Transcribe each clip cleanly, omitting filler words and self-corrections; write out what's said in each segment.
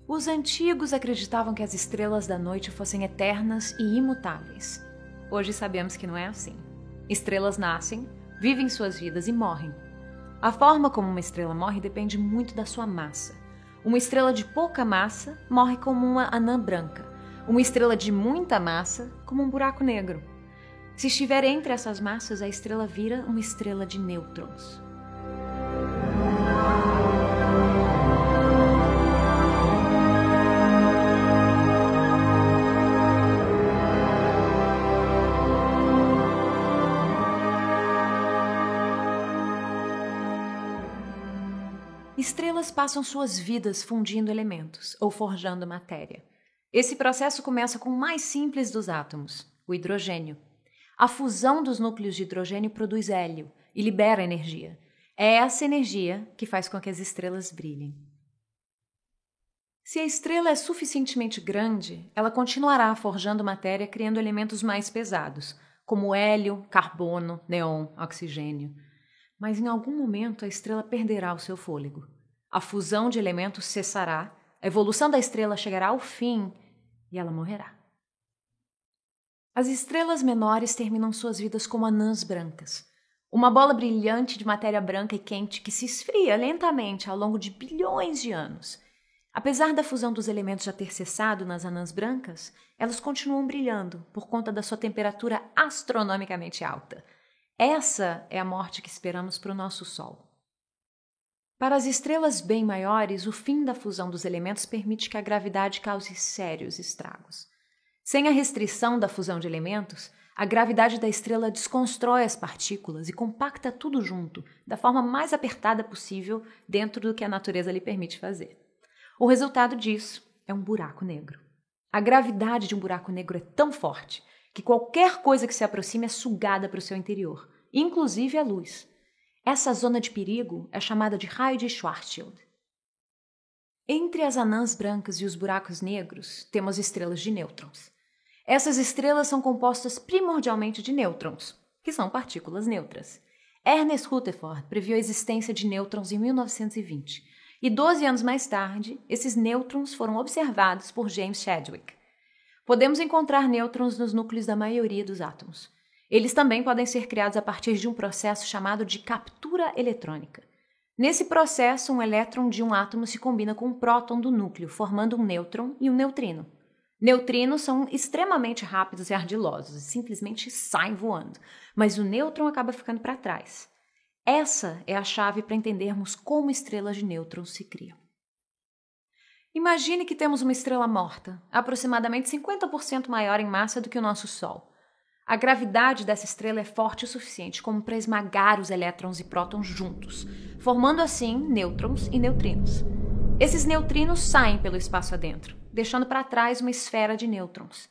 Os antigos acreditavam que as estrelas da noite fossem eternas e imutáveis. Hoje sabemos que não é assim. Estrelas nascem, vivem suas vidas e morrem. A forma como uma estrela morre depende muito da sua massa. Uma estrela de pouca massa morre como uma anã branca. Uma estrela de muita massa, como um buraco negro. Se estiver entre essas massas, a estrela vira uma estrela de nêutrons. Estrelas passam suas vidas fundindo elementos ou forjando matéria. Esse processo começa com o mais simples dos átomos, o hidrogênio. A fusão dos núcleos de hidrogênio produz hélio e libera energia. É essa energia que faz com que as estrelas brilhem. Se a estrela é suficientemente grande, ela continuará forjando matéria criando elementos mais pesados, como hélio, carbono, neon, oxigênio. Mas em algum momento a estrela perderá o seu fôlego. A fusão de elementos cessará, a evolução da estrela chegará ao fim e ela morrerá. As estrelas menores terminam suas vidas como anãs brancas, uma bola brilhante de matéria branca e quente que se esfria lentamente ao longo de bilhões de anos. Apesar da fusão dos elementos já ter cessado nas anãs brancas, elas continuam brilhando por conta da sua temperatura astronomicamente alta. Essa é a morte que esperamos para o nosso Sol. Para as estrelas bem maiores, o fim da fusão dos elementos permite que a gravidade cause sérios estragos. Sem a restrição da fusão de elementos, a gravidade da estrela desconstrói as partículas e compacta tudo junto, da forma mais apertada possível dentro do que a natureza lhe permite fazer. O resultado disso é um buraco negro. A gravidade de um buraco negro é tão forte que qualquer coisa que se aproxime é sugada para o seu interior, inclusive a luz. Essa zona de perigo é chamada de raio de Schwarzschild. Entre as anãs brancas e os buracos negros, temos estrelas de nêutrons. Essas estrelas são compostas primordialmente de nêutrons, que são partículas neutras. Ernest Rutherford previu a existência de nêutrons em 1920, e 12 anos mais tarde, esses nêutrons foram observados por James Chadwick. Podemos encontrar nêutrons nos núcleos da maioria dos átomos. Eles também podem ser criados a partir de um processo chamado de captura eletrônica. Nesse processo, um elétron de um átomo se combina com um próton do núcleo, formando um nêutron e um neutrino. Neutrinos são extremamente rápidos e ardilosos e simplesmente saem voando, mas o nêutron acaba ficando para trás. Essa é a chave para entendermos como estrelas de nêutrons se criam. Imagine que temos uma estrela morta, aproximadamente 50% maior em massa do que o nosso Sol. A gravidade dessa estrela é forte o suficiente como para esmagar os elétrons e prótons juntos, formando assim nêutrons e neutrinos. Esses neutrinos saem pelo espaço adentro, deixando para trás uma esfera de nêutrons.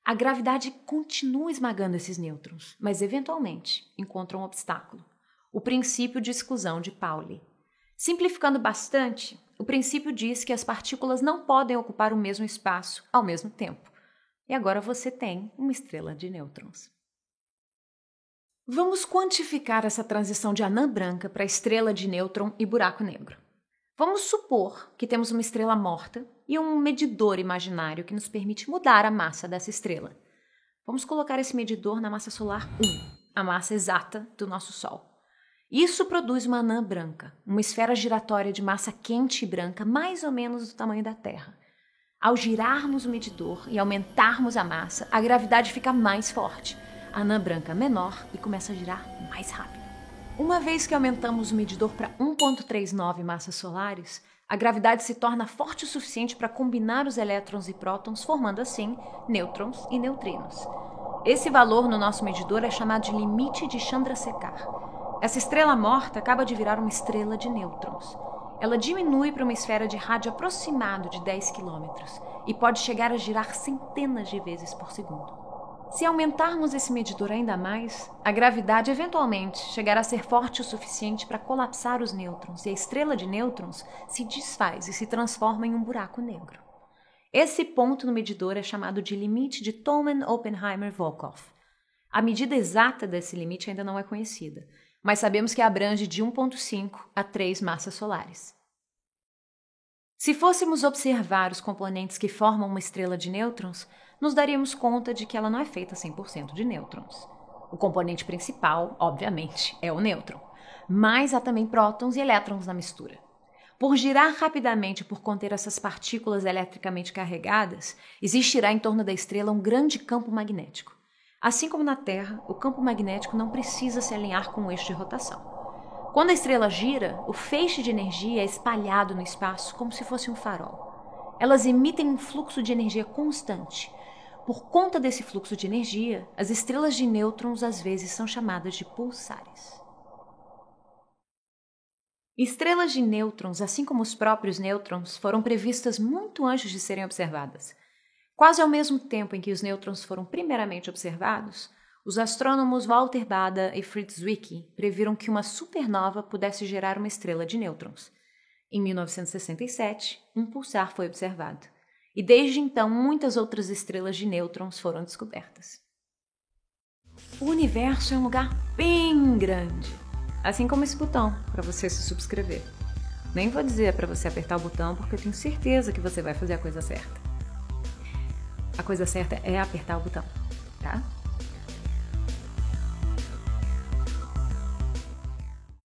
A gravidade continua esmagando esses nêutrons, mas eventualmente encontra um obstáculo: o princípio de exclusão de Pauli. Simplificando bastante, o princípio diz que as partículas não podem ocupar o mesmo espaço ao mesmo tempo. E agora você tem uma estrela de nêutrons. Vamos quantificar essa transição de anã branca para estrela de nêutron e buraco negro. Vamos supor que temos uma estrela morta e um medidor imaginário que nos permite mudar a massa dessa estrela. Vamos colocar esse medidor na massa solar 1, a massa exata do nosso Sol. Isso produz uma anã branca, uma esfera giratória de massa quente e branca mais ou menos do tamanho da Terra. Ao girarmos o medidor e aumentarmos a massa, a gravidade fica mais forte. A anã branca menor e começa a girar mais rápido. Uma vez que aumentamos o medidor para 1,39 massas solares, a gravidade se torna forte o suficiente para combinar os elétrons e prótons, formando assim nêutrons e neutrinos. Esse valor no nosso medidor é chamado de limite de Chandrasekhar. Essa estrela morta acaba de virar uma estrela de nêutrons. Ela diminui para uma esfera de rádio aproximado de 10 km e pode chegar a girar centenas de vezes por segundo. Se aumentarmos esse medidor ainda mais, a gravidade eventualmente chegará a ser forte o suficiente para colapsar os nêutrons e a estrela de nêutrons se desfaz e se transforma em um buraco negro. Esse ponto no medidor é chamado de limite de Thomann-Oppenheimer-Volkoff. A medida exata desse limite ainda não é conhecida, mas sabemos que abrange de 1,5 a 3 massas solares. Se fôssemos observar os componentes que formam uma estrela de nêutrons, nos daríamos conta de que ela não é feita 100% de nêutrons. O componente principal, obviamente, é o nêutron, mas há também prótons e elétrons na mistura. Por girar rapidamente por conter essas partículas eletricamente carregadas, existirá em torno da estrela um grande campo magnético. Assim como na Terra, o campo magnético não precisa se alinhar com o eixo de rotação. Quando a estrela gira, o feixe de energia é espalhado no espaço como se fosse um farol. Elas emitem um fluxo de energia constante. Por conta desse fluxo de energia, as estrelas de nêutrons às vezes são chamadas de pulsares. Estrelas de nêutrons, assim como os próprios nêutrons, foram previstas muito antes de serem observadas. Quase ao mesmo tempo em que os nêutrons foram primeiramente observados, os astrônomos Walter Baade e Fritz Zwicky previram que uma supernova pudesse gerar uma estrela de nêutrons. Em 1967, um pulsar foi observado, e desde então muitas outras estrelas de nêutrons foram descobertas. O universo é um lugar bem grande, assim como esse botão para você se subscrever. Nem vou dizer para você apertar o botão porque eu tenho certeza que você vai fazer a coisa certa. A coisa certa é apertar o botão, tá?